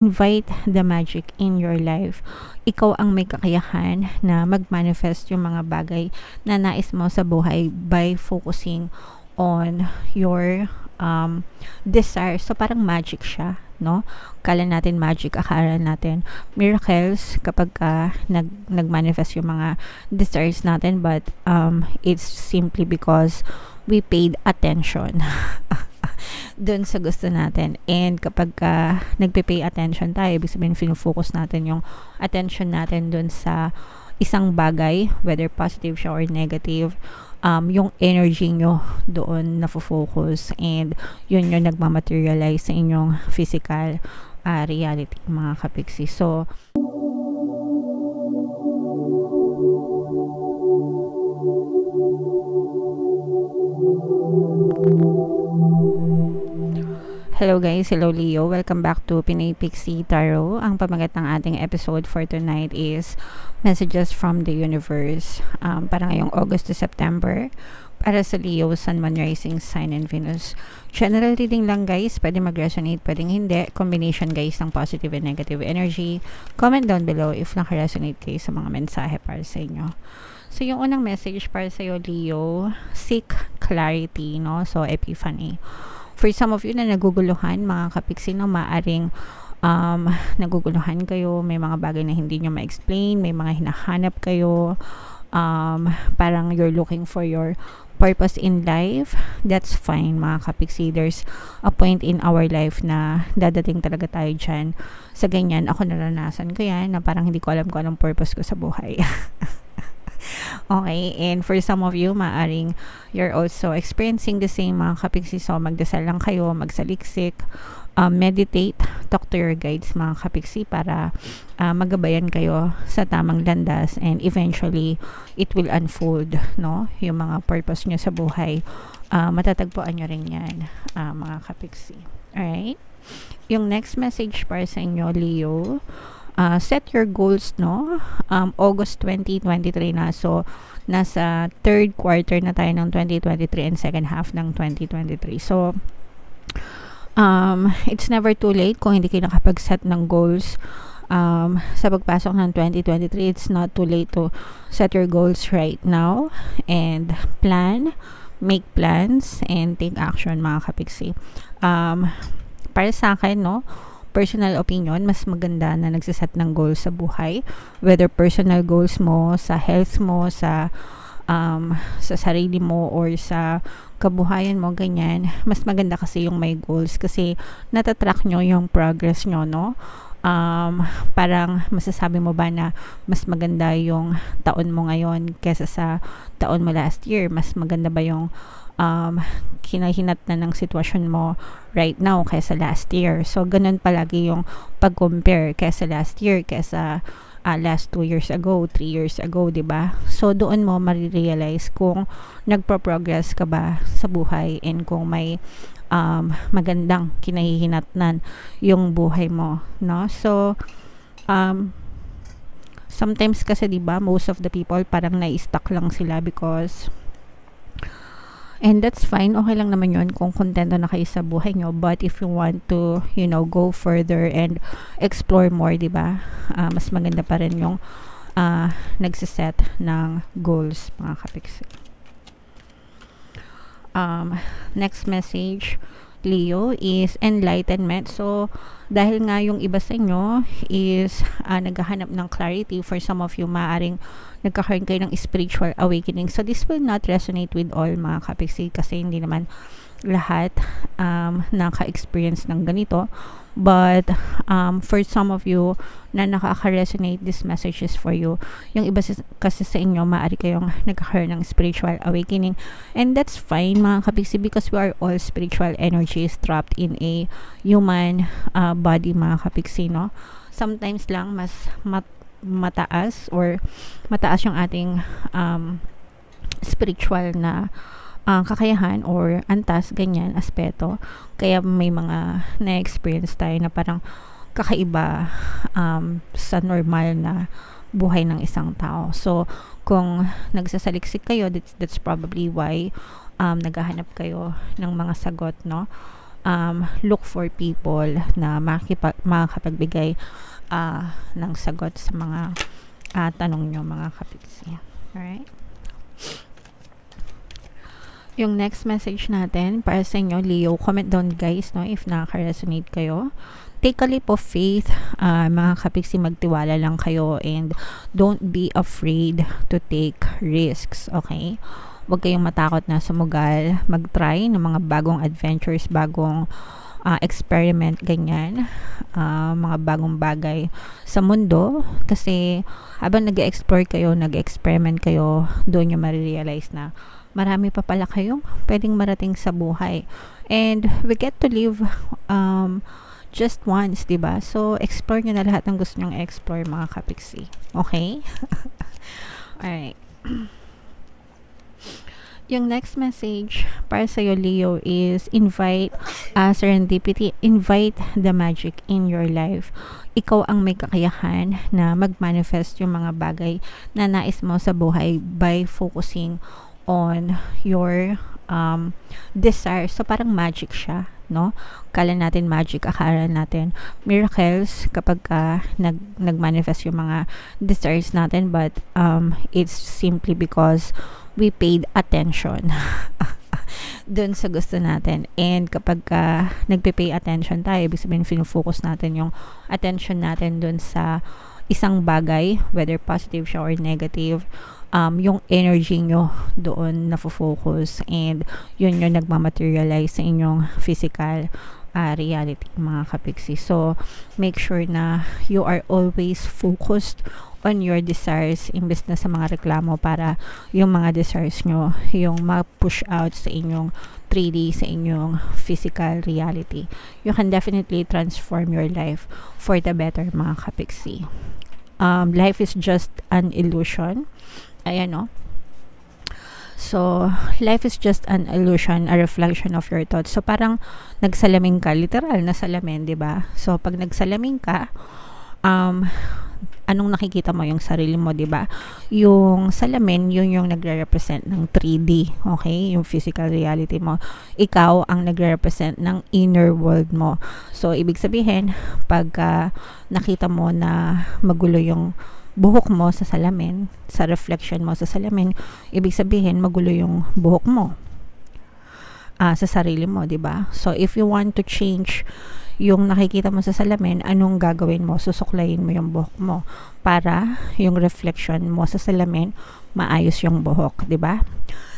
invite the magic in your life. Ikaw ang may kakayahan na mag-manifest yung mga bagay na nais mo sa buhay by focusing on your desire. So parang magic siya, no? Kala natin magic, akala natin miracles kapag nag-manifest yung mga desires natin, but it's simply because we paid attention dun sa gusto natin. And kapag nagpe-pay attention tayo, ibig sabihin focus natin yung attention natin dun sa isang bagay, whether positive siya or negative, yung energy nyo doon nafo-focus, and yun yung nagmamaterialize sa inyong physical reality, mga kapiksi. So hello guys, hello Leo, welcome back to Pinay Pixie Tarot. Ang pamagat ng ating episode for tonight is Messages from the Universe para ngayong August to September para sa Leo, Sun, Moon, Rising, Sign, and Venus. General reading lang guys, pwede mag-resonate, pwedeng hindi. Combination guys ng positive and negative energy. Comment down below if naka-resonate kayo sa mga mensahe para sa inyo. So yung unang message para sa iyo Leo, seek clarity, no? So epiphany. For some of you na naguguluhan, mga kapiksi, no, maaring naguguluhan kayo, may mga bagay na hindi nyo ma-explain, may mga hinahanap kayo, parang you're looking for your purpose in life. That's fine, mga kapiksi. There's a point in our life na dadating talaga tayo dyan sa ganyan. Ako naranasan ko yan, na parang hindi ko alam kung anong purpose ko sa buhay. Okay, and for some of you, maaring you're also experiencing the same, mga kapiksi. So magdasal lang kayo, magsaliksik, meditate, talk to your guides, mga kapiksi, para magabayan kayo sa tamang landas, and eventually it will unfold, no? Yung mga purpose nyo sa buhay, matatagpuan nyo rin yan, mga kapiksi. Alright, yung next message para sa inyo Leo, set your goals, no? August 2023 na, so nasa third quarter na tayo ng 2023 and second half ng 2023. So it's never too late kung hindi kayo nakapag-set ng goals sa pagpasok ng 2023. It's not too late to set your goals right now and make plans and take action, mga kapiksi. Para sa akin, no, personal opinion, mas maganda na nagsiset ng goals sa buhay, whether personal goals mo, sa health mo, sa sarili mo, or sa kabuhayan mo, ganyan. Mas maganda kasi yung may goals, kasi natatrack nyo yung progress nyo, no? Parang masasabi mo ba na mas maganda yung taon mo ngayon kesa sa taon mo last year? Mas maganda ba yung kinahinat na ng sitwasyon mo right now kaysa last year? So ganun palagi yung pag-compare, kaysa last year, kaysa last 2 years ago, 3 years ago, diba? So doon mo marirealize kung nagpo-progress ka ba sa buhay, and kung may magandang kinahihinatnan yung buhay mo, no? So sometimes kasi, diba, most of the people parang na-stuck lang sila because, and that's fine, okay lang naman yun kung kontento na kayo sa buhay nyo. But if you want to, you know, go further and explore more, diba, mas maganda pa rin yung nagsiset ng goals, mga kapiksi. Next message Leo is enlightenment. So dahil nga yung iba sa inyo is naghahanap ng clarity, for some of you maaring nagkakaroon kayo ng spiritual awakening. So this will not resonate with all, mga kapiksi, kasi hindi naman lahat naka-experience ng ganito. But for some of you na nakaka-resonate, this message is for you. Yung iba kasi sa inyo, maaari kayong nagkakaroon ng spiritual awakening, and that's fine, mga kapiksi, because we are all spiritual energies trapped in a human body, mga kapiksi, no? Sometimes lang mas mataas yung ating spiritual na kakayahan or antas, ganyan, aspeto. Kaya may mga na-experience tayo na parang kakaiba sa normal na buhay ng isang tao. So kung nagsasaliksik kayo, that's probably why naghahanap kayo ng mga sagot, no? look for people na makakapagbigay ng sagot sa mga tanong nyo, mga kapiksi. Alright? Yung next message natin para sa inyo, Leo, comment down guys, no, if nakaka-resonate kayo. Take a leap of faith, mga kapiksi, magtiwala lang kayo and don't be afraid to take risks, okay? Huwag kayong matakot na sumugal, mag-try ng mga bagong adventures, bagong experiment, ganyan, mga bagong bagay sa mundo, kasi habang nag-explore kayo, nag-experiment kayo, doon nyo marirealize na marami pa pala kayong pwedeng marating sa buhay, and we get to live just once, diba? So explore nyo na lahat ng gusto nyong explore, mga kapiksi, okay? Alright. Yung next message para sa'yo, Leo, is invite serendipity, invite the magic in your life. Ikaw ang may kakayahan na mag-manifest yung mga bagay na nais mo sa buhay by focusing on your desire. So parang magic siya, no? Kala natin magic, akala natin miracles kapag nag-manifest yung mga desires natin, but it's simply because we paid attention dun sa gusto natin. And kapag nagpe-pay attention tayo, ibig sabihin focus natin yung attention natin dun sa isang bagay, whether positive siya or negative, yung energy nyo doon nafo-focus, and yun yung nagmamaterialize sa inyong physical reality, mga kapiksi. So make sure na you are always focused on your desires imbes na sa mga reklamo, para yung mga desires nyo yung ma-push out sa inyong 3D, sa inyong physical reality. You can definitely transform your life for the better, mga kapiksi. Life is just an illusion. Ayan, no? So, life is just an illusion, a reflection of your thoughts. So, parang nagsalamin ka, literal na salamin, diba? So, pag nagsalamin ka, anong nakikita mo? Yung sarili mo, diba? Yung salamin, yun yung nagre-represent ng 3D, okay? Yung physical reality mo. Ikaw ang nagre-represent ng inner world mo. So, ibig sabihin, pag nakita mo na magulo yung buhok mo sa salamin, sa reflection mo sa salamin, ibig sabihin magulo yung buhok mo sa sarili mo, diba? So if you want to change yung nakikita mo sa salamin, anong gagawin mo? Susuklayin mo yung buhok mo para yung reflection mo sa salamin maayos yung buhok, diba?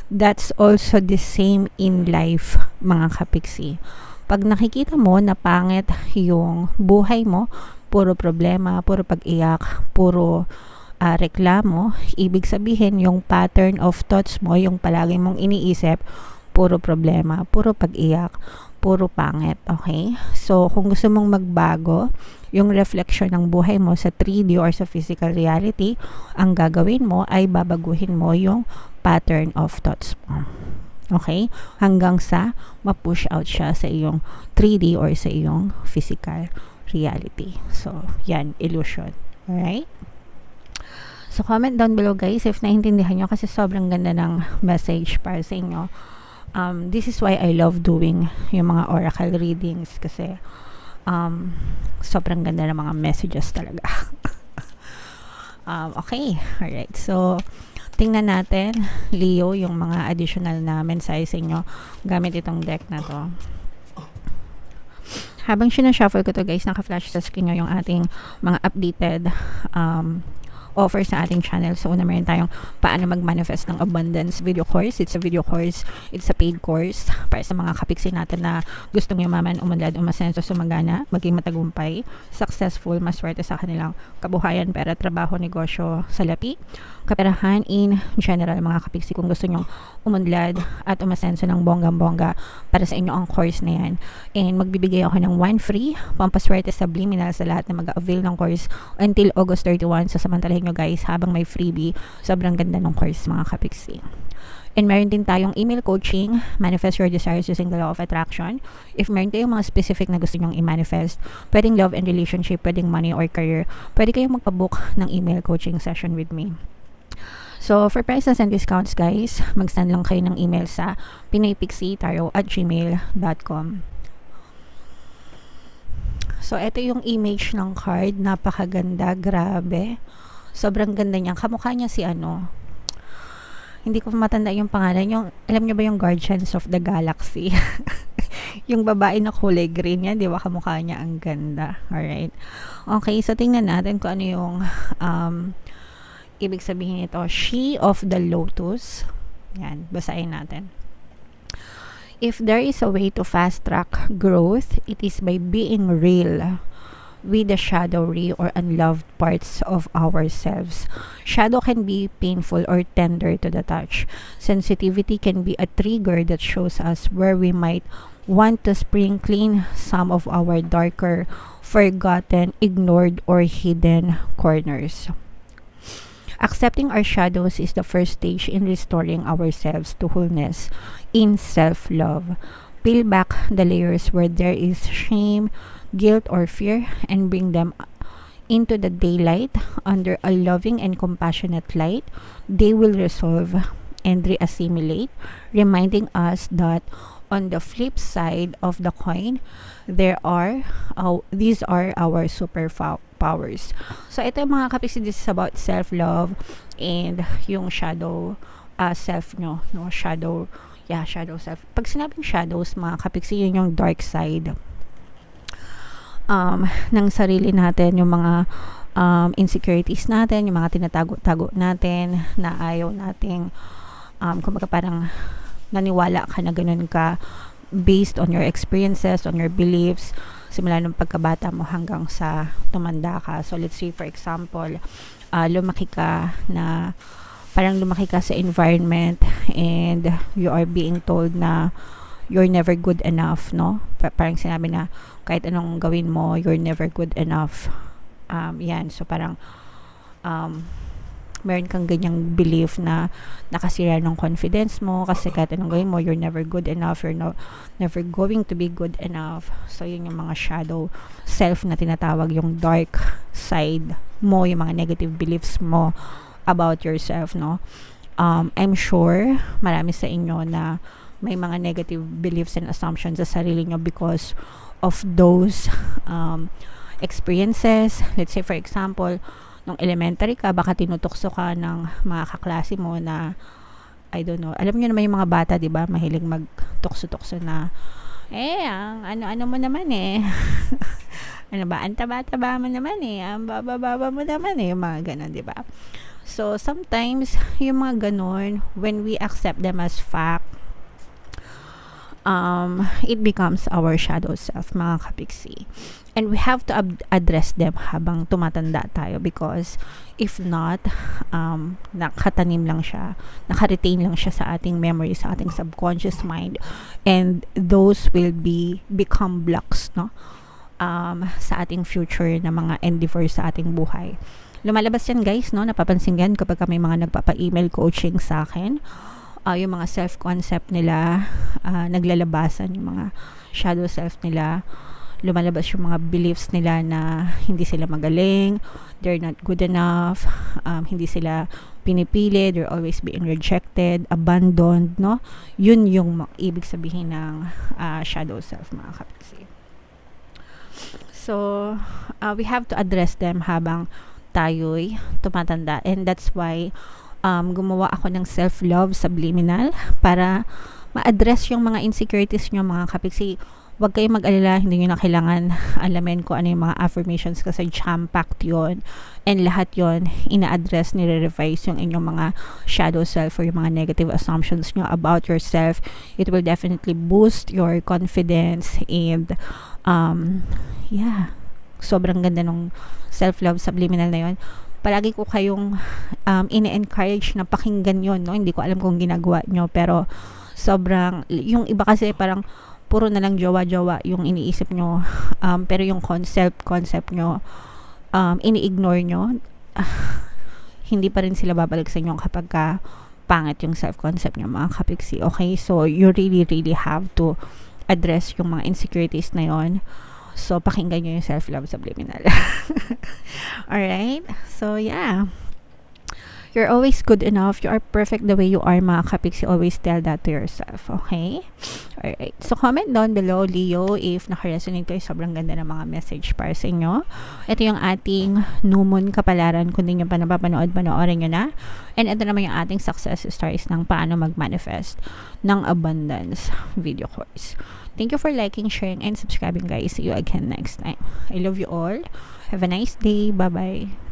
That's also the same in life, mga kapiksi. Pag nakikita mo na pangit yung buhay mo, puro problema, puro pag-iyak, puro reklamo, ibig sabihin yung pattern of thoughts mo, yung palagi mong iniisip, puro problema, puro pag-iyak, puro pangit, okay? So, kung gusto mong magbago yung reflection ng buhay mo sa 3D or sa physical reality, ang gagawin mo ay babaguhin mo yung pattern of thoughts mo. Okay? Hanggang sa ma-push out siya sa iyong 3D or sa iyong physical reality. So, yan, illusion. Alright? So, comment down below guys if naintindihan nyo, kasi sobrang ganda ng message para sa inyo. This is why I love doing yung mga oracle readings, kasi sobrang ganda ng mga messages talaga. Okay. Alright. So, tingnan natin, Leo, yung mga additional na mensahe sa inyo gamit itong deck na to. Habang sinashuffle ko to guys, naka-flash sa screen nyo yung ating mga updated offer sa ating channel. So, una meron tayong paano mag-manifest ng abundance video course. It's a video course. It's a paid course para sa mga kapiksi natin na gustong yumaman, umunlad, umasenso, sumagana, maging matagumpay, successful, maswerte sa kanilang kabuhayan, pera, trabaho, negosyo, salapi, kaperahan in general, mga kapiksi. Kung gusto nyong umunlad at umasenso ng bonggang-bongga, para sa inyo ang course na yan. And magbibigay ako ng 1 free pampaswerte subliminal sa lahat na mag-avail ng course until August 31. So, samantalahin nyo guys habang may freebie. Sobrang ganda ng course, mga kapiksi. And meron din tayong email coaching, manifest your desires using the law of attraction. If meron kayong mga specific na gusto nyong i-manifest, pwedeng love and relationship, pwedeng money or career, pwede kayong magpabook ng email coaching session with me. So, for prices and discounts guys, mag-send lang kayo ng email sa pinaypixie@gmail.com. So, ito yung image ng card. Napakaganda. Grabe. Sobrang ganda niya. Kamukha niya si ano. Hindi ko matanda yung pangalan. Yung, alam niyo ba yung Guardians of the Galaxy? Yung babae na kulay green niya. Di ba? Kamukha niya. Ang ganda. Alright. Okay. So, tingnan natin kung ano yung ibig sabihin nito. She of the Lotus. Yan. Basahin natin. If there is a way to fast track growth, it is by being real with the shadowy or unloved parts of ourselves. Shadow can be painful or tender to the touch. Sensitivity can be a trigger that shows us where we might want to spring clean some of our darker, forgotten, ignored, or hidden corners. Accepting our shadows is the first stage in restoring ourselves to wholeness in self-love. Peel back the layers where there is shame, guilt, or fear and bring them into the daylight under a loving and compassionate light. They will resolve and reassimilate, reminding us that on the flip side of the coin, these are our superpowers. So ito mga kapiksi, this is about self-love and yung shadow self nyo, no? Shadow self. Pag sinabing shadows mga kapiksi, yun yung dark side ng sarili natin, yung mga insecurities natin, yung mga tinatago-tago natin na ayaw nating kumbaga parang naniwala ka na ganun ka based on your experiences, on your beliefs, simula nung pagkabata mo hanggang sa tumanda ka. So let's say for example, lumaki ka sa environment and you are being told na you're never good enough, no? Parang sinabi na kahit anong gawin mo, you're never good enough. Yan. So parang meron kang ganyang belief na nakasira ng confidence mo kasi kahit anong gawin mo, you're never good enough, never going to be good enough. So yun yung mga shadow self na tinatawag, yung dark side mo, yung mga negative beliefs mo about yourself, no? I'm sure marami sa inyo na may mga negative beliefs and assumptions sa sarili nyo because of those experiences. Let's say for example, nung elementary ka, baka tinutokso ka ng mga kaklase mo na, I don't know, alam niyo naman yung mga bata, di ba? Mahilig magtukso-tukso na, ang ano mo naman ano ba, ang taba-taba mo naman ang baba-baba mo naman yung mga ganon, di ba? So, sometimes, yung mga ganon, when we accept them as fact, it becomes our shadow self, mga kapiksi. And we have to address them habang tumatanda tayo because if not, nakatanim lang siya, nakaretain lang siya sa ating memory, sa ating subconscious mind, and those will become blocks, no? Sa ating future na mga endeavors sa ating buhay. Lumalabas yan guys, no? Napapansin yan kapag may mga nagpapa-email coaching sa akin. Yung mga self-concept nila, naglalabasan yung mga shadow self nila. Lumalabas yung mga beliefs nila na hindi sila magaling, they're not good enough, hindi sila pinipili, they're always being rejected, abandoned, no? Yun yung ibig sabihin ng shadow self, mga kapiksi. So, we have to address them habang tayo'y tumatanda, and that's why gumawa ako ng self-love subliminal para ma-address yung mga insecurities nyo, mga kapiksi. Huwag kayong mag-alala, hindi nyo na kailangan alamin kung ano yung mga affirmations kasi jam-packed yun. And lahat yun, ina-address, nire-revise yung inyong mga shadow self or yung mga negative assumptions nyo about yourself. It will definitely boost your confidence and sobrang ganda ng self-love subliminal na yun. Palagi ko kayong ine-encourage na pakinggan yun, no? Hindi ko alam kung ginagawa nyo, pero sobrang, yung iba kasi parang puro na lang jowa-jowa yung iniisip nyo, pero yung concept nyo, ini-ignore nyo, hindi pa rin sila babalik sa inyo kapag pangit yung self-concept nyo, mga kapiksi. Okay, so you really have to address yung mga insecurities na yon. So pakinggan nyo yung self-love subliminal. Alright, so yeah, You're always good enough. You are perfect the way you are, mga kapixie. Always tell that to yourself, okay? Alright. So, comment down below, Leo, if naka-resonate kayo. Sobrang ganda ng mga message para sa inyo. Ito yung ating new moon kapalaran. Kung di nyo pa napapanood, panoorin nyo na. And ito naman yung ating success stories ng paano mag-manifest ng abundance video course. Thank you for liking, sharing, and subscribing, guys. See you again next time. I love you all. Have a nice day. Bye-bye.